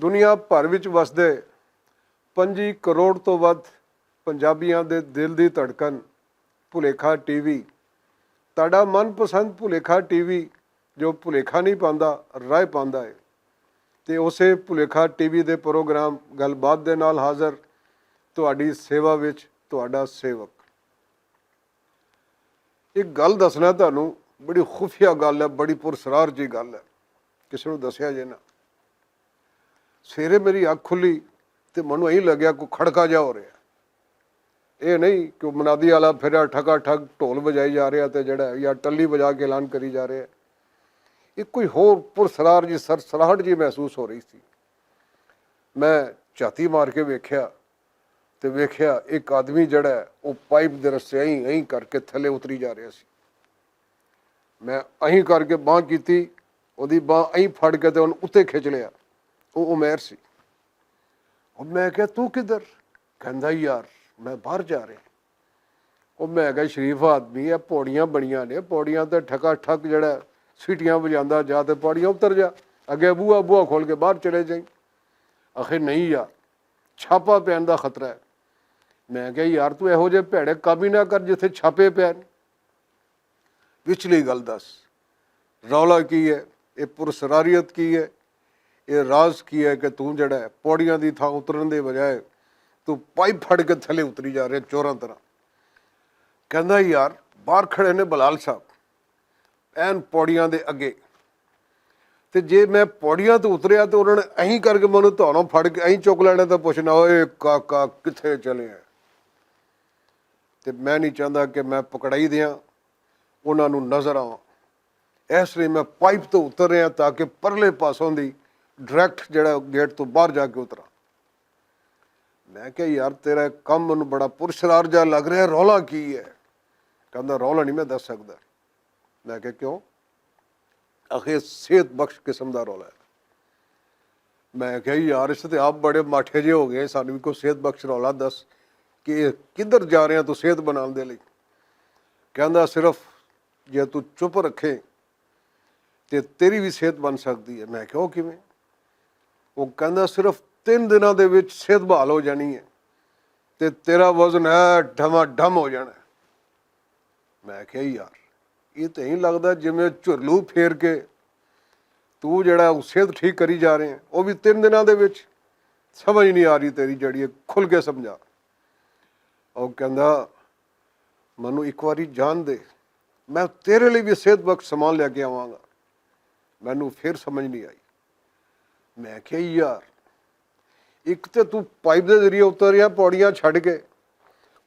ਦੁਨੀਆ ਭਰ ਵਿੱਚ ਵਸਦੇ 25 ਕਰੋੜ ਤੋਂ ਵੱਧ ਪੰਜਾਬੀਆਂ ਦੇ ਦਿਲ ਦੀ ਧੜਕਣ ਭੁਲੇਖਾ ਟੀਵੀ। ਤੁਹਾਡਾ ਮਨਪਸੰਦ ਭੁਲੇਖਾ ਟੀਵੀ ਜੋ ਭੁਲੇਖਾ ਨਹੀਂ ਪਾਉਂਦਾ, ਰਾਹ ਪਾਉਂਦਾ ਹੈ। ਤੇ ਉਸੇ ਭੁਲੇਖਾ ਟੀਵੀ ਦੇ ਪ੍ਰੋਗਰਾਮ ਗੱਲਬਾਤ ਦੇ ਨਾਲ ਹਾਜ਼ਰ ਤੁਹਾਡੀ ਸੇਵਾ ਵਿੱਚ ਤੁਹਾਡਾ ਸੇਵਕ। ਇੱਕ ਗੱਲ ਦੱਸਣਾ ਤੁਹਾਨੂੰ, ਬੜੀ ਖੁਫੀਆ ਗੱਲ ਹੈ, ਬੜੀ ਪੁਰਸਰਾਰ ਜੀ ਗੱਲ ਹੈ, ਕਿਸੇ ਨੂੰ ਦੱਸਿਆ ਜੇ ਨਾ। ਸਵੇਰੇ ਮੇਰੀ ਅੱਖ ਖੁੱਲੀ ਤੇ ਮੈਨੂੰ ਇਹੀ ਲੱਗਿਆ ਕੋਈ ਖੜਕਾ ਜਾ ਹੋ ਰਿਹਾ। ਇਹ ਨਹੀਂ ਕਿ ਮਨਾਦੀ ਵਾਲਾ ਫਿਰਿਆ ਠਗਾ ਠੱਗ ਢੋਲ ਵਜਾਈ ਜਾ ਰਿਹਾ ਤੇ ਜਿਹੜਾ ਜਾਂ ਟੱਲੀ ਵਜਾ ਕੇ ਐਲਾਨ ਕਰੀ ਜਾ ਰਿਹਾ। ਇਹ ਕੋਈ ਹੋਰ ਪੁਰਸਰਾਰ ਜੀ ਸਰਸਰਾਹਟ ਜੀ ਮਹਿਸੂਸ ਹੋ ਰਹੀ ਸੀ। ਮੈਂ ਝਾਤੀ ਮਾਰ ਕੇ ਵੇਖਿਆ ਤੇ ਵੇਖਿਆ ਇੱਕ ਆਦਮੀ ਜਿਹੜਾ ਉਹ ਪਾਈਪ ਦੇ ਰਸਤੇ ਐਂ ਕਰਕੇ ਥੱਲੇ ਉਤਰੀ ਜਾ ਰਿਹਾ ਸੀ। ਮੈਂ ਐਂ ਕਰਕੇ ਬਾਂਹ ਕੀਤੀ, ਉਹਦੀ ਬਾਂਹ ਐਂ ਫੜ ਕੇ ਤੇ ਉਹਨੂੰ ਉੱਤੇ ਖਿੱਚ ਲਿਆ। ਉਹ ਉਮੈਰ ਸੀ। ਉਹ ਮੈਂ ਕਿਹਾ ਤੂੰ ਕਿੱਧਰ? ਕਹਿੰਦਾ ਯਾਰ ਮੈਂ ਬਾਹਰ ਜਾ ਰਿਹਾ। ਉਹ ਮੈਂ ਕਿਹਾ ਸ਼ਰੀਫ ਆਦਮੀ ਹੈ, ਪੌੜੀਆਂ ਬਣੀਆਂ ਨੇ, ਪੌੜੀਆਂ ਤੇ ਠੱਕਾ ਠੱਕ ਜਿਹੜਾ ਸੀਟੀਆਂ ਵਜਾਉਂਦਾ ਜਾ ਤੇ ਪੌੜੀਆਂ ਉਤਰ ਜਾ, ਅੱਗੇ ਬੂਹਾ ਖੋਲ ਕੇ ਬਾਹਰ ਚਲੇ ਜਾਈ। ਆਖੇ ਨਹੀਂ ਯਾਰ, ਛਾਪਾ ਪੈਣ ਦਾ ਖਤਰਾ ਹੈ। ਮੈਂ ਕਿਹਾ ਯਾਰ ਤੂੰ ਇਹੋ ਜਿਹੇ ਭੈੜੇ ਕੰਮ ਹੀ ਨਾ ਕਰ ਜਿੱਥੇ ਛਾਪੇ ਪੈਣ। ਵਿਚਲੀ ਗੱਲ ਦੱਸ, ਰੌਲਾ ਕੀ ਹੈ? ਇਹ ਪੁਰਸਰਾਰੀਅਤ ਕੀ ਹੈ? ਇਹ ਰਾਜ਼ ਕੀ ਹੈ ਕਿ ਤੂੰ ਜਿਹੜਾ ਪੌੜੀਆਂ ਦੀ ਥਾਂ ਉਤਰਨ ਦੇ ਬਜਾਏ ਤੂੰ ਪਾਈਪ ਫੜ ਕੇ ਥੱਲੇ ਉਤਰੀ ਜਾ ਰਿਹਾ ਚੋਰਾਂ ਤਰ੍ਹਾਂ। ਕਹਿੰਦਾ ਯਾਰ ਬਾਹਰ ਖੜੇ ਨੇ ਬਲਾਲ ਸਾਹਿਬ ਐਨ ਪੌੜੀਆਂ ਦੇ ਅੱਗੇ, ਤੇ ਜੇ ਮੈਂ ਪੌੜੀਆਂ ਤੋਂ ਉਤਰਿਆ ਤੇ ਉਹਨਾਂ ਨੇ ਐਂ ਕਰਕੇ ਮੈਨੂੰ ਧੌਣੋਂ ਫੜ ਕੇ ਐਂ ਚੁੱਕ ਲੈਣਾ ਤਾਂ ਪੁੱਛਣਾ ਓਏ ਕਾਕਾ ਕਿੱਥੇ ਚਲੇ ਆ। ਤੇ ਮੈਂ ਨਹੀਂ ਚਾਹੁੰਦਾ ਕਿ ਮੈਂ ਪਕੜਾਈ ਦਿਆਂ, ਉਹਨਾਂ ਨੂੰ ਨਜ਼ਰ ਆਵਾਂ। ਇਸ ਲਈ ਮੈਂ ਪਾਈਪ ਤੋਂ ਉਤਰ ਰਿਹਾ ਤਾਂ ਕਿ ਪਰਲੇ ਪਾਸੋਂ ਦੀ ਡਾਇਰੈਕਟ ਜਿਹੜਾ ਗੇਟ ਤੋਂ ਬਾਹਰ ਜਾ ਕੇ ਉਤਰਾਂ। ਮੈਂ ਕਿਹਾ ਯਾਰ ਤੇਰਾ ਕੰਮ ਮੈਨੂੰ ਬੜਾ ਪੁਰਸਰਾਰ ਜਿਹਾ ਲੱਗ ਰਿਹਾ, ਰੌਲਾ ਕੀ ਹੈ? ਕਹਿੰਦਾ ਰੌਲਾ ਨਹੀਂ ਮੈਂ ਦੱਸ ਸਕਦਾ। ਮੈਂ ਕਿਹਾ ਕਿਉਂ? ਆਖੇ ਸਿਹਤ ਬਖਸ਼ ਕਿਸਮ ਦਾ ਰੌਲਾ ਹੈ। ਮੈਂ ਕਿਹਾ ਯਾਰ ਇਸ ਤੇ ਆਪ ਬੜੇ ਮਾਠੇ ਜਿਹੇ ਹੋ ਗਏ, ਸਾਨੂੰ ਵੀ ਕੋਈ ਸਿਹਤ ਬਖਸ਼ ਰੌਲਾ ਦੱਸ ਕਿ ਕਿੱਧਰ ਜਾ ਰਿਹਾ ਤੂੰ ਸਿਹਤ ਬਣਾਉਣ ਦੇ ਲਈ। ਕਹਿੰਦਾ ਸਿਰਫ ਜੇ ਤੂੰ ਚੁੱਪ ਰੱਖੇ ਤੇ ਤੇਰੀ ਵੀ ਸਿਹਤ ਬਣ ਸਕਦੀ ਹੈ। ਮੈਂ ਕਿਹਾ ਉਹ ਕਿਵੇਂ? ਉਹ ਕਹਿੰਦਾ ਸਿਰਫ 3 ਦਿਨਾਂ ਦੇ ਵਿੱਚ ਸਿਹਤ ਬਹਾਲ ਹੋ ਜਾਣੀ ਹੈ ਤੇ ਤੇਰਾ ਵਜ਼ਨ ਹੈ ਢਮਾ ਢਮ ਹੋ ਜਾਣਾ। ਮੈਂ ਕਿਹਾ ਯਾਰ ਇਹ ਤਾਂ ਨਹੀਂ ਲੱਗਦਾ ਜਿਵੇਂ ਝੁਰਲੂ ਫੇਰ ਕੇ ਤੂੰ ਜਿਹੜਾ ਉਹ ਸਿਹਤ ਠੀਕ ਕਰੀ ਜਾ ਰਹੇ, ਉਹ ਵੀ 3 ਦਿਨਾਂ ਦੇ ਵਿੱਚ। ਸਮਝ ਨਹੀਂ ਆ ਰਹੀ ਤੇਰੀ ਜਿਹੜੀ, ਖੁੱਲ ਕੇ ਸਮਝਾ। ਉਹ ਕਹਿੰਦਾ ਮੈਨੂੰ ਇੱਕ ਵਾਰੀ ਜਾਣ ਦੇ, ਮੈਂ ਤੇਰੇ ਲਈ ਵੀ ਸਿਹਤ ਬਖਸ਼ ਸਮਾਨ ਲੈ ਕੇ ਆਵਾਂਗਾ। ਮੈਨੂੰ ਫਿਰ ਸਮਝ ਨਹੀਂ ਆਈ। ਮੈਂ ਕਿਹਾ ਯਾਰ ਇੱਕ ਤੇ ਤੂੰ ਪਾਈਪ ਦੇ ਜ਼ਰੀਏ ਉਤਰਿਆ ਪੌੜੀਆਂ ਛੱਡ ਕੇ,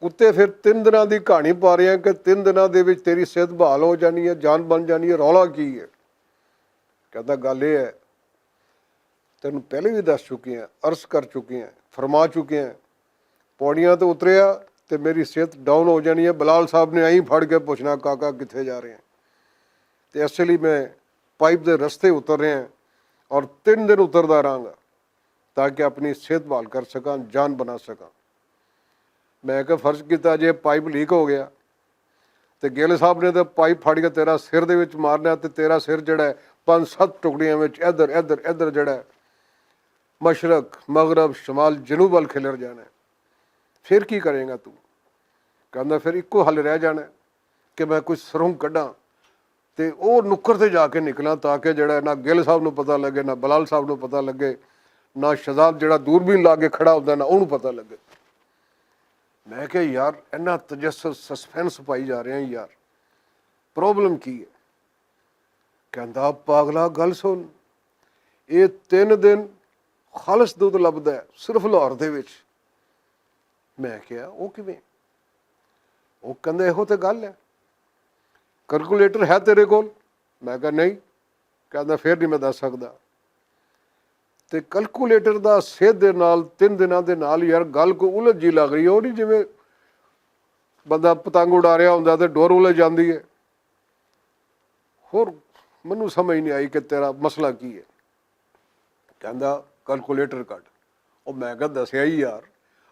ਉੱਤੇ ਫਿਰ 3 ਦਿਨਾਂ ਦੀ ਕਹਾਣੀ ਪਾ ਰਿਹਾ ਕਿ 3 ਦਿਨਾਂ ਦੇ ਵਿੱਚ ਤੇਰੀ ਸਿਹਤ ਬਹਾਲ ਹੋ ਜਾਣੀ ਹੈ, ਜਾਨ ਬਣ ਜਾਣੀ ਹੈ, ਰੌਲਾ ਕੀ ਹੈ? ਕਹਿੰਦਾ ਗੱਲ ਇਹ ਹੈ, ਤੈਨੂੰ ਪਹਿਲੇ ਵੀ ਦੱਸ ਚੁੱਕੇ ਹਾਂ, ਅਰਜ਼ ਕਰ ਚੁੱਕੇ ਹਾਂ, ਫਰਮਾ ਚੁੱਕੇ ਹਾਂ, ਪੌੜੀਆਂ ਤੋਂ ਉਤਰਿਆ ਤੇ ਮੇਰੀ ਸਿਹਤ ਡਾਊਨ ਹੋ ਜਾਣੀ ਹੈ। ਬਲਾਲ ਸਾਹਿਬ ਨੇ ਐਂ ਫੜ ਕੇ ਪੁੱਛਣਾ ਕਾਕਾ ਕਿੱਥੇ ਜਾ ਰਹੇ हैं? ਤੇ ਇਸ ਲਈ ਮੈਂ ਪਾਈਪ ਦੇ ਰਸਤੇ ਉਤਰ ਰਿਹਾ ਔਰ 3 ਦਿਨ ਉਤਰਦਾ ਰਹਾਂਗਾ ਤਾਂ ਕਿ ਆਪਣੀ ਸਿਹਤ ਬਹਾਲ ਕਰ ਸਕਾਂ, ਜਾਨ ਬਣਾ ਸਕਾਂ। ਮੈਂ ਕਿਹਾ ਫਰਜ਼ ਕੀਤਾ ਜੇ ਪਾਈਪ ਲੀਕ ਹੋ ਗਿਆ ਤੇ ਗਿੱਲ ਸਾਹਿਬ ਨੇ ਤਾਂ ਪਾਈਪ ਫੜ ਕੇ ਤੇਰਾ ਸਿਰ ਦੇ ਵਿੱਚ ਮਾਰਨਾ ਤੇ ਤੇਰਾ ਸਿਰ ਜਿਹੜਾ 5-7 ਟੁਕੜੀਆਂ ਵਿੱਚ ਇੱਧਰ ਜਿਹੜਾ ਮਸ਼ਰਕ ਮਗਰਬ ਸ਼ਮਾਲ ਜਨੂਬ ਵੱਲ ਖਿਲਰ ਜਾਣਾ। ਫਿਰ ਕੀ ਕਰੇਗਾ ਤੂੰ? ਕਹਿੰਦਾ ਫਿਰ ਇੱਕੋ ਹੱਲ ਰਹਿ ਜਾਣਾ ਕਿ ਮੈਂ ਕੋਈ ਸੁਰੰਗ ਕੱਢਾਂ ਤੇ ਉਹ ਨੁੱਕਰ ਤੇ ਜਾ ਕੇ ਨਿਕਲਾਂ ਤਾਂ ਕਿ ਜਿਹੜਾ ਨਾ ਗਿੱਲ ਸਾਹਿਬ ਨੂੰ ਪਤਾ ਲੱਗੇ, ਨਾ ਬਲਾਲ ਸਾਹਿਬ ਨੂੰ ਪਤਾ ਲੱਗੇ, ਨਾ ਸ਼ਹਜ਼ਾਦ ਜਿਹੜਾ ਦੂਰਬੀਨ ਲਾ ਕੇ ਖੜਾ ਹੁੰਦਾ ਨਾ ਉਹਨੂੰ ਪਤਾ ਲੱਗੇ। ਮੈਂ ਕਿਹਾ ਯਾਰ ਇੰਨਾ ਤਜੱਸਸ ਸਸਪੈਂਸ ਪਾਈ ਜਾ ਰਿਹਾ ਯਾਰ, ਪ੍ਰੋਬਲਮ ਕੀ ਹੈ? ਕਹਿੰਦਾ ਪਾਗਲਾ ਗੱਲ ਸੁਣ, ਇਹ 3 ਦਿਨ ਖਾਲਸ ਦੁੱਧ ਲੱਭਦਾ ਹੈ ਸਿਰਫ ਲਾਹੌਰ ਦੇ ਵਿੱਚ। ਮੈਂ ਕਿਹਾ ਉਹ ਕਿਵੇਂ? ਉਹ ਕਹਿੰਦਾ ਇਹੋ ਤੇ ਗੱਲ ਹੈ। ਕੈਲਕੂਲੇਟਰ ਹੈ ਤੇਰੇ ਕੋਲ? ਮੈਂ ਕਿਹਾ ਨਹੀਂ। ਕਹਿੰਦਾ ਫਿਰ ਨਹੀਂ ਮੈਂ ਦੱਸ ਸਕਦਾ। ਤੇ ਕੈਲਕੂਲੇਟਰ ਦਾ ਸਿਹਤ ਦੇ ਨਾਲ 3 ਦਿਨਾਂ ਦੇ ਨਾਲ ਯਾਰ ਗੱਲ ਕੋਈ ਉਲਝ ਜੀ ਲੱਗ ਰਹੀ। ਉਹ ਨਹੀਂ ਜਿਵੇਂ ਬੰਦਾ ਪਤੰਗ ਉਡਾ ਰਿਹਾ ਹੁੰਦਾ ਤੇ ਡੋਰ ਉਲਝ ਜਾਂਦੀ ਹੈ। ਹੋਰ ਮੈਨੂੰ ਸਮਝ ਨਹੀਂ ਆਈ ਕਿ ਤੇਰਾ ਮਸਲਾ ਕੀ ਹੈ। ਕਹਿੰਦਾ ਕੈਲਕੂਲੇਟਰ ਕੱਢ। ਉਹ ਮੈਂ ਕਿਹਾ ਦੱਸਿਆ ਹੀ ਯਾਰ,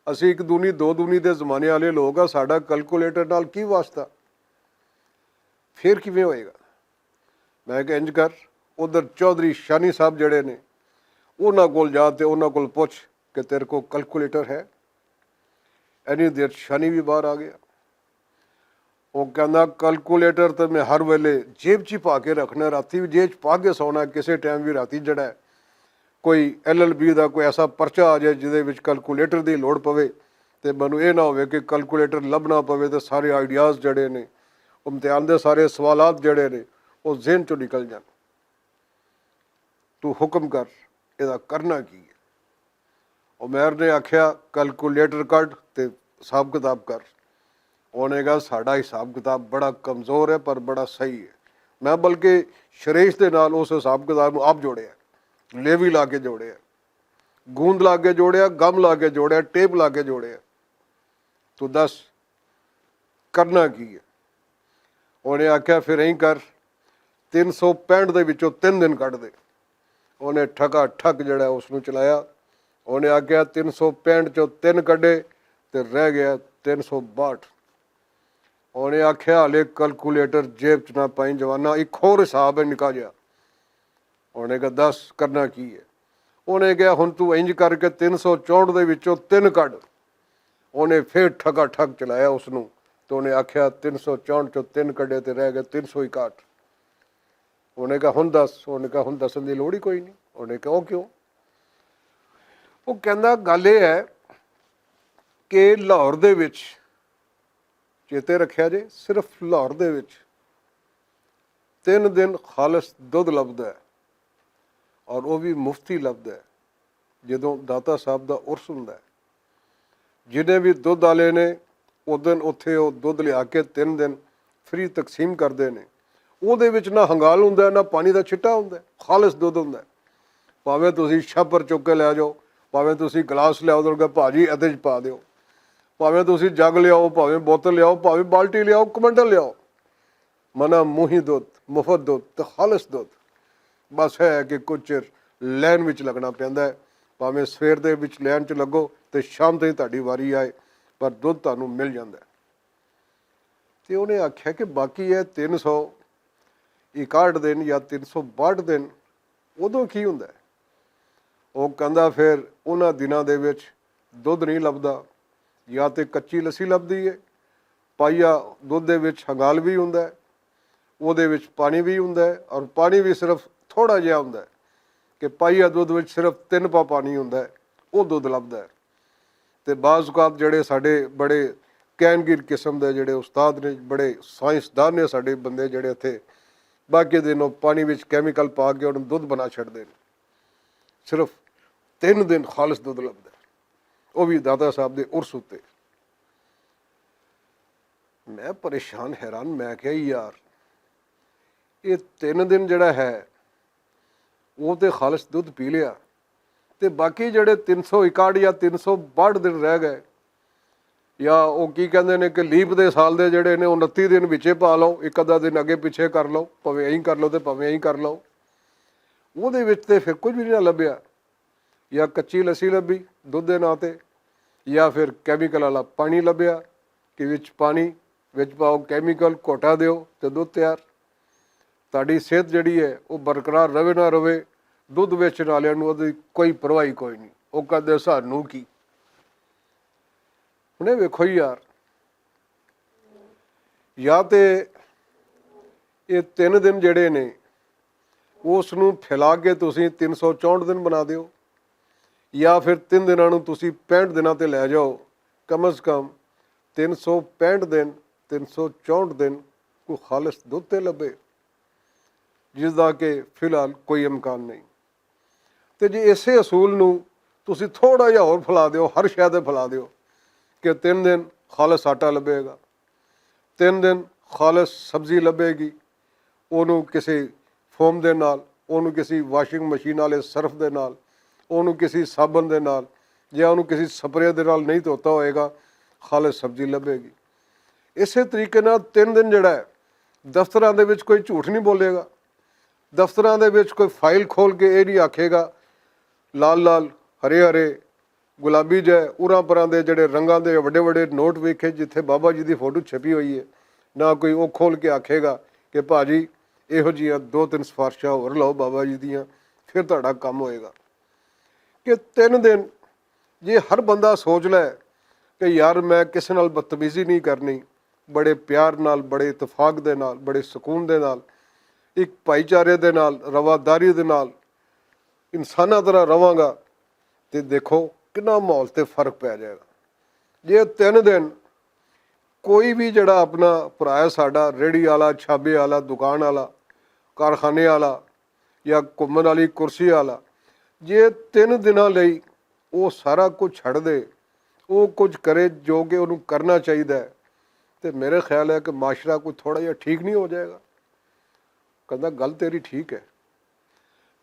ਅਸੀਂ 1 ਦੂਣੀ 2 ਦੂਣੀ ਦੇ ਜ਼ਮਾਨੇ ਵਾਲੇ ਲੋਕ ਆ, ਸਾਡਾ ਕੈਲਕੂਲੇਟਰ ਨਾਲ ਕੀ ਵਾਸਤਾ? ਫਿਰ ਕਿਵੇਂ ਹੋਏਗਾ? ਮੈਂ ਕਿਹਾ ਇੰਜ ਕਰ, ਉਧਰ ਚੌਧਰੀ ਸ਼ਾਨੀ ਸਾਹਿਬ ਜਿਹੜੇ ਨੇ ਉਹਨਾਂ ਕੋਲ ਜਾ ਤੇ ਉਹਨਾਂ ਕੋਲ ਪੁੱਛ ਕਿ ਤੇਰੇ ਕੋਲ ਕੈਲਕੂਲੇਟਰ ਹੈ। ਇੰਨੀ ਦੇਰ ਸ਼ਨੀ ਵੀ ਬਾਹਰ ਆ ਗਿਆ। ਉਹ ਕਹਿੰਦਾ ਕੈਲਕੂਲੇਟਰ ਤਾਂ ਮੈਂ ਹਰ ਵੇਲੇ ਜੇਬ 'ਚ ਹੀ ਪਾ ਕੇ ਰੱਖਣਾ, ਰਾਤੀ ਵੀ ਜੇਬ 'ਚ ਪਾ ਕੇ ਸੌਣਾ। ਕਿਸੇ ਟਾਈਮ ਵੀ ਰਾਤੀ ਜਿਹੜਾ ਕੋਈ LLB ਦਾ ਕੋਈ ਐਸਾ ਪਰਚਾ ਆ ਜਾਏ ਜਿਹਦੇ ਵਿੱਚ ਕੈਲਕੂਲੇਟਰ ਦੀ ਲੋੜ ਪਵੇ ਤੇ ਮੈਨੂੰ ਇਹ ਨਾ ਹੋਵੇ ਕਿ ਕੈਲਕੂਲੇਟਰ ਲੱਭਣਾ ਪਵੇ ਤੇ ਸਾਰੇ ਆਈਡੀਆਜ਼ ਜਿਹੜੇ ਨੇ, ਇਮਤਿਹਾਨ ਦੇ ਸਾਰੇ ਸਵਾਲਾਤ ਜਿਹੜੇ ਨੇ ਉਹ ਜ਼ਿਹਨ 'ਚੋਂ ਨਿਕਲ ਜਾਣ। ਤੂੰ ਹੁਕਮ ਕਰ, ਇਹਦਾ ਕਰਨਾ ਕੀ ਹੈ? ਉਮਰ ਨੇ ਆਖਿਆ ਕੈਲਕੂਲੇਟਰ ਕੱਢ ਤੇ ਹਿਸਾਬ ਕਿਤਾਬ ਕਰ। ਉਹਨੇ ਕਿਹਾ ਸਾਡਾ ਹਿਸਾਬ ਕਿਤਾਬ ਬੜਾ ਕਮਜ਼ੋਰ ਹੈ ਪਰ ਬੜਾ ਸਹੀ ਹੈ। ਮੈਂ ਬਲਕਿ ਸ਼ਰੇਸ਼ ਦੇ ਨਾਲ ਉਸ ਹਿਸਾਬ ਕਿਤਾਬ ਨੂੰ ਆਪ ਜੋੜਿਆ, ਲੇਵੀ ਲਾ ਕੇ ਜੋੜਿਆ, ਗੂੰਦ ਲਾ ਕੇ ਜੋੜਿਆ, ਗਮ ਲਾ ਕੇ ਜੋੜਿਆ, ਟੇਪ ਲਾ ਕੇ ਜੋੜਿਆ। ਤੂੰ ਦੱਸ ਕਰਨਾ ਕੀ ਹੈ? ਉਹਨੇ ਆਖਿਆ ਫਿਰ ਐਂ ਕਰ, 365 ਦੇ ਵਿੱਚੋਂ 3 ਦਿਨ ਕੱਢ ਦੇ। ਉਹਨੇ ਠੱਕਾ ਠੱਕ ਜਿਹੜਾ ਉਸ ਨੂੰ ਚਲਾਇਆ। ਉਹਨੇ ਆਖਿਆ 365 ਚੋਂ 3 ਕੱਢੇ ਤੇ ਰਹਿ ਗਿਆ 362। ਉਹਨੇ ਆਖਿਆ ਹਲੇ ਕੈਲਕੂਲੇਟਰ ਜੇਬ 'ਚ ਨਾ ਪਾਈ ਜਵਾਨਾ, ਇੱਕ ਹੋਰ ਹਿਸਾਬ ਹੈ ਨਿੱਕਾ ਜਿਹਾ। ਉਹਨੇ ਕਿਹਾ ਦੱਸ ਕਰਨਾ ਕੀ ਹੈ? ਉਹਨੇ ਕਿਹਾ ਹੁਣ ਤੂੰ ਇੰਜ ਕਰਕੇ 364 ਦੇ ਵਿੱਚੋਂ 3 ਕੱਢ। ਉਹਨੇ ਫਿਰ ਠੱਕਾ ਠੱਕ ਚਲਾਇਆ ਉਸ ਨੂੰ ਤੇ ਉਹਨੇ ਆਖਿਆ 364 ਚੋਂ 3 ਕੱਢੇ ਤੇ ਰਹਿ ਗਏ 361। ਉਹਨੇ ਕਿਹਾ ਹੁਣ ਦੱਸ। ਉਹਨੇ ਕਿਹਾ ਹੁਣ ਦੱਸਣ ਦੀ ਲੋੜ ਹੀ ਕੋਈ ਨਹੀਂ। ਉਹਨੇ ਕਿਹਾ ਉਹ ਕਿਉਂ? ਉਹ ਕਹਿੰਦਾ ਗੱਲ ਇਹ ਹੈ ਕਿ ਲਾਹੌਰ ਦੇ ਵਿੱਚ, ਚੇਤੇ ਰੱਖਿਆ ਜੇ, ਸਿਰਫ ਲਾਹੌਰ ਦੇ ਵਿੱਚ 3 ਦਿਨ ਖਾਲਸ ਦੁੱਧ ਲੱਭਦਾ ਹੈ ਔਰ ਉਹ ਵੀ ਮੁਫਤੀ ਲੱਭਦਾ ਹੈ ਜਦੋਂ ਦਾਤਾ ਸਾਹਿਬ ਦਾ ਉਰਸ ਹੁੰਦਾ ਹੈ। ਜਿਹਨੇ ਵੀ ਦੁੱਧ ਵਾਲੇ ਨੇ ਉਸ ਦਿਨ ਉੱਥੇ ਉਹ ਦੁੱਧ ਲਿਆ ਕੇ 3 ਦਿਨ ਫ੍ਰੀ ਤਕਸੀਮ ਕਰਦੇ ਨੇ। ਉਹਦੇ ਵਿੱਚ ਨਾ ਹੰਗਾਲ ਹੁੰਦਾ, ਨਾ ਪਾਣੀ ਦਾ ਛਿੱਟਾ ਹੁੰਦਾ, ਖਾਲਸ ਦੁੱਧ ਹੁੰਦਾ। ਭਾਵੇਂ ਤੁਸੀਂ ਛਾਪਰ ਚੁੱਕ ਕੇ ਲੈ ਜਾਓ, ਭਾਵੇਂ ਤੁਸੀਂ ਗਲਾਸ ਲਿਆਓ ਤਾਂ ਭਾਜੀ ਇਹਦੇ 'ਚ ਪਾ ਦਿਓ, ਭਾਵੇਂ ਤੁਸੀਂ ਜੱਗ ਲਿਆਓ, ਭਾਵੇਂ ਬੋਤਲ ਲਿਆਓ, ਭਾਵੇਂ ਬਾਲਟੀ ਲਿਆਓ, ਕਮੰਡਲ ਲਿਆਓ, ਮਨਾ ਮੂੰਹੀ ਦੁੱਧ, ਮੁਫਤ ਦੁੱਧ ਤੇ ਖਾਲਸ ਦੁੱਧ। ਬਸ ਹੈ ਕਿ ਕੁਝ ਚਿਰ ਲਾਈਨ ਵਿੱਚ ਲੱਗਣਾ ਪੈਂਦਾ ਹੈ। ਭਾਵੇਂ ਸਵੇਰ ਦੇ ਵਿੱਚ ਲਾਈਨ 'ਚ ਲੱਗੋ ਤੇ ਸ਼ਾਮ ਤਾਈਂ ਤੁਹਾਡੀ ਵਾਰੀ ਆਏ, ਪਰ ਦੁੱਧ ਤੁਹਾਨੂੰ ਮਿਲ ਜਾਂਦਾ। ਤੇ ਉਹਨੇ ਆਖਿਆ ਕਿ ਬਾਕੀ ਹੈ 361 ਦਿਨ ਜਾਂ 362 ਦਿਨ, ਉਦੋਂ ਕੀ ਹੁੰਦਾ? ਉਹ ਕਹਿੰਦਾ ਫਿਰ ਉਹਨਾਂ ਦਿਨਾਂ ਦੇ ਵਿੱਚ ਦੁੱਧ ਨਹੀਂ ਲੱਭਦਾ, ਜਾਂ ਤੇ ਕੱਚੀ ਲੱਸੀ ਲੱਭਦੀ ਹੈ, ਪਾਈਆ ਦੁੱਧ ਦੇ ਵਿੱਚ ਹੰਗਾਲ ਵੀ ਹੁੰਦਾ ਹੈ, ਉਹਦੇ ਵਿੱਚ ਪਾਣੀ ਵੀ ਹੁੰਦਾ ਹੈ, ਔਰ ਪਾਣੀ ਵੀ ਸਿਰਫ ਥੋੜ੍ਹਾ ਜਿਹਾ ਹੁੰਦਾ ਹੈ ਕਿ ਪਾਈਆ ਦੁੱਧ ਵਿੱਚ ਸਿਰਫ 3 ਪਾ ਪਾਣੀ ਹੁੰਦਾ ਹੈ, ਉਹ ਦੁੱਧ ਲੱਭਦਾ ਹੈ। ਤੇ ਬਾਜ਼ ਔਕਾਤ ਜਿਹੜੇ ਸਾਡੇ ਬੜੇ ਕੈਨਗੀਰ ਕਿਸਮ ਦੇ ਜਿਹੜੇ ਉਸਤਾਦ ਨੇ, ਬੜੇ ਸਾਇੰਸਦਾਨ ਨੇ ਸਾਡੇ ਬੰਦੇ, ਜਿਹੜੇ ਇੱਥੇ ਬਾਕੀ ਦਿਨ ਉਹ ਪਾਣੀ ਵਿੱਚ ਕੈਮੀਕਲ ਪਾ ਕੇ ਉਹਨੂੰ ਦੁੱਧ ਬਣਾ ਛੱਡਦੇ ਨੇ। ਸਿਰਫ 3 ਦਿਨ ਖਾਲਸ ਦੁੱਧ ਲੱਭਦਾ, ਉਹ ਵੀ ਦਾਤਾ ਸਾਹਿਬ ਦੇ ਉਰਸ ਉੱਤੇ। ਮੈਂ ਪਰੇਸ਼ਾਨ ਹੈਰਾਨ, ਮੈਂ ਕਿਹਾ ਯਾਰ ਇਹ 3 ਦਿਨ ਜਿਹੜਾ ਹੈ ਉਹ ਤੇ ਖਾਲਸ ਦੁੱਧ ਪੀ ਲਿਆ, ਤੇ ਬਾਕੀ ਜਿਹੜੇ 361 ਜਾਂ 362 ਦਿਨ ਰਹਿ ਗਏ, ਜਾਂ ਉਹ ਕੀ ਕਹਿੰਦੇ ਨੇ ਕਿ ਲੀਪ ਦੇ ਸਾਲ ਦੇ ਜਿਹੜੇ ਨੇ 29 ਦਿਨ ਵਿੱਚੇ ਪਾ ਲਓ, ਇੱਕ ਅੱਧਾ ਦਿਨ ਅੱਗੇ ਪਿੱਛੇ ਕਰ ਲਓ, ਭਾਵੇਂ ਐਂ ਕਰ ਲਓ ਤੇ ਭਾਵੇਂ ਐਂ ਕਰ ਲਓ, ਉਹਦੇ ਵਿੱਚ ਤੇ ਫਿਰ ਕੁਝ ਵੀ ਨਹੀਂ ਲੱਭਿਆ। ਜਾਂ ਕੱਚੀ ਲੱਸੀ ਲੱਭੀ ਦੁੱਧ ਦੇ ਨਾਂ 'ਤੇ, ਜਾਂ ਫਿਰ ਕੈਮੀਕਲ ਵਾਲਾ ਪਾਣੀ ਲੱਭਿਆ ਕਿ ਵਿੱਚ ਪਾਣੀ ਵਿੱਚ ਪਾਓ ਕੈਮੀਕਲ, ਘੋਟਾ ਦਿਓ ਤੇ ਦੁੱਧ ਤਿਆਰ। ਤੁਹਾਡੀ ਸਿਹਤ ਜਿਹੜੀ ਹੈ ਉਹ ਬਰਕਰਾਰ ਰਵੇ ਨਾ ਰਵੇ, ਦੁੱਧ ਵੇਚਣ ਵਾਲਿਆਂ ਨੂੰ ਉਹਦੀ ਕੋਈ ਪਰਵਾਹੀ ਕੋਈ ਨਹੀਂ, ਉਹ ਕਹਿੰਦੇ ਸਾਨੂੰ ਕੀ। ਹੁਣੇ ਵੇਖੋ ਯਾਰ, ਜਾਂ ਤੇ ਇਹ 3 ਦਿਨ ਜਿਹੜੇ ਨੇ ਉਸ ਨੂੰ ਫੈਲਾ ਕੇ ਤੁਸੀਂ 364 ਦਿਨ ਬਣਾ ਦਿਓ, ਜਾਂ ਫਿਰ 3 ਦਿਨਾਂ ਨੂੰ ਤੁਸੀਂ 65 ਦਿਨਾਂ ਤੇ ਲੈ ਜਾਓ। ਕਮ ਅਜ਼ ਕਮ 365 ਦਿਨ 364 ਦਿਨ ਕੋਈ ਖਾਲਸ ਦੁੱਧ ਤੇ ਲੱਭੇ, ਜਿਸ ਦਾ ਕਿ ਫਿਲਹਾਲ ਕੋਈ ਇਮਕਾਨ ਨਹੀਂ। ਤੇ ਜੇ ਇਸੇ ਅਸੂਲ ਨੂੰ ਤੁਸੀਂ ਥੋੜ੍ਹਾ ਜਿਹਾ ਹੋਰ ਫੈਲਾ ਦਿਓ, ਹਰ ਸ਼ੈ 'ਤੇ ਫੈਲਾ ਦਿਓ ਕਿ 3 ਦਿਨ ਖਾਲਸ ਆਟਾ ਲੱਭੇਗਾ, 3 ਦਿਨ ਖਾਲਸ ਸਬਜ਼ੀ ਲੱਭੇਗੀ, ਉਹਨੂੰ ਕਿਸੇ ਫੋਮ ਦੇ ਨਾਲ, ਉਹਨੂੰ ਕਿਸੇ ਵਾਸ਼ਿੰਗ ਮਸ਼ੀਨ ਵਾਲੇ ਸਰਫ ਦੇ ਨਾਲ, ਉਹਨੂੰ ਕਿਸੇ ਸਾਬਣ ਦੇ ਨਾਲ, ਜਾਂ ਉਹਨੂੰ ਕਿਸੇ ਸਪਰੇਅ ਦੇ ਨਾਲ ਨਹੀਂ ਧੋਤਾ ਹੋਏਗਾ, ਖਾਲਸ ਸਬਜ਼ੀ ਲੱਭੇਗੀ। ਇਸੇ ਤਰੀਕੇ ਨਾਲ 3 ਦਿਨ ਜਿਹੜਾ ਹੈ ਦਫ਼ਤਰਾਂ ਦੇ ਵਿੱਚ ਕੋਈ ਝੂਠ ਨਹੀਂ ਬੋਲੇਗਾ, ਦਫ਼ਤਰਾਂ ਦੇ ਵਿੱਚ ਕੋਈ ਫਾਈਲ ਖੋਲ ਕੇ ਇਹ ਨਹੀਂ ਆਖੇਗਾ ਲਾਲ ਲਾਲ ਹਰੇ ਹਰੇ ਗੁਲਾਬੀ ਜਿਹੇ ਉਰਾਂ ਪਰਾਂ ਦੇ ਜਿਹੜੇ ਰੰਗਾਂ ਦੇ ਵੱਡੇ ਵੱਡੇ ਨੋਟ ਵੇਖੇ ਜਿੱਥੇ ਬਾਬਾ ਜੀ ਦੀ ਫੋਟੋ ਛਪੀ ਹੋਈ ਹੈ, ਨਾ ਕੋਈ ਉਹ ਖੋਲ ਕੇ ਆਖੇਗਾ ਕਿ ਭਾਜੀ ਇਹੋ ਜਿਹੀਆਂ 2-3 ਸਿਫਾਰਸ਼ਾਂ ਹੋਰ ਲਓ ਬਾਬਾ ਜੀ ਦੀਆਂ, ਫਿਰ ਤੁਹਾਡਾ ਕੰਮ ਹੋਏਗਾ। ਕਿ 3 ਦਿਨ ਜੇ ਹਰ ਬੰਦਾ ਸੋਚ ਲੈ ਕਿ ਯਾਰ ਮੈਂ ਕਿਸੇ ਨਾਲ ਬਦਤਮੀਜ਼ੀ ਨਹੀਂ ਕਰਨੀ, ਬੜੇ ਪਿਆਰ ਨਾਲ, ਬੜੇ ਇਤਫਾਕ ਦੇ ਨਾਲ, ਬੜੇ ਸਕੂਨ ਦੇ ਨਾਲ, ਇੱਕ ਭਾਈਚਾਰੇ ਦੇ ਨਾਲ, ਰਵਾਦਾਰੀ ਦੇ ਨਾਲ ਇਨਸਾਨਾਂ ਤਰ੍ਹਾਂ ਰਵਾਂਗਾ, ਤੇ ਦੇਖੋ ਕਿੰਨਾ ਮਾਹੌਲ ਤੇ ਫਰਕ ਪੈ ਜਾਏਗਾ। ਜੇ 3 ਦਿਨ ਕੋਈ ਵੀ ਜਿਹੜਾ ਆਪਣਾ ਭਰਾ ਹੈ ਸਾਡਾ, ਰੇਹੜੀ ਵਾਲਾ, ਛਾਬੇ ਵਾਲਾ, ਦੁਕਾਨ ਵਾਲਾ, ਕਾਰਖਾਨੇ ਵਾਲਾ ਜਾਂ ਘੁੰਮਣ ਵਾਲੀ ਕੁਰਸੀ ਵਾਲਾ, ਜੇ 3 ਦਿਨਾਂ ਲਈ ਉਹ ਸਾਰਾ ਕੁਝ ਛੱਡ ਦੇ, ਉਹ ਕੁਝ ਕਰੇ ਜੋ ਕਿ ਉਹਨੂੰ ਕਰਨਾ ਚਾਹੀਦਾ ਹੈ, ਤੇ ਮੇਰੇ ਖਿਆਲ ਹੈ ਕਿ ਮਾਸ਼ਰਾ ਕੋਈ ਥੋੜਾ ਜਿਹਾ ਠੀਕ ਨਹੀਂ ਹੋ ਜਾਏਗਾ। ਕਹਿੰਦਾ ਗੱਲ ਤੇਰੀ ਠੀਕ ਹੈ,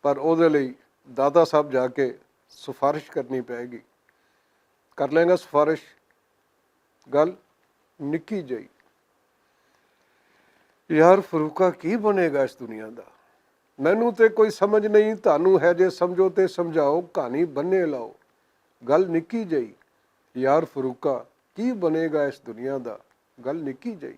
ਪਰ ਉਹਦੇ ਲਈ ਦਾਦਾ ਸਾਹਿਬ ਜਾ ਕੇ ਸਿਫਾਰਿਸ਼ ਕਰਨੀ ਪਏਗੀ। ਕਰ ਲੇਗਾ ਸਿਫਾਰਿਸ਼? ਗੱਲ ਨਿੱਕੀ ਜਿਹੀ। ਯਾਰ ਫਰੂਕਾ ਕੀ ਬਣੇਗਾ ਇਸ ਦੁਨੀਆ ਦਾ? ਮੈਨੂੰ ਤੇ ਕੋਈ ਸਮਝ ਨਹੀਂ, ਤੁਹਾਨੂੰ ਹੈ ਜੇ ਸਮਝੋ ਤੇ ਸਮਝਾਓ, ਕਹਾਣੀ ਬੰਨੇ ਲਾਓ। ਗੱਲ ਨਿੱਕੀ ਜਿਹੀ। ਯਾਰ ਫਰੂਕਾ ਕੀ ਬਣੇਗਾ ਇਸ ਦੁਨੀਆ ਦਾ? ਗੱਲ ਨਿੱਕੀ ਜਿਹੀ।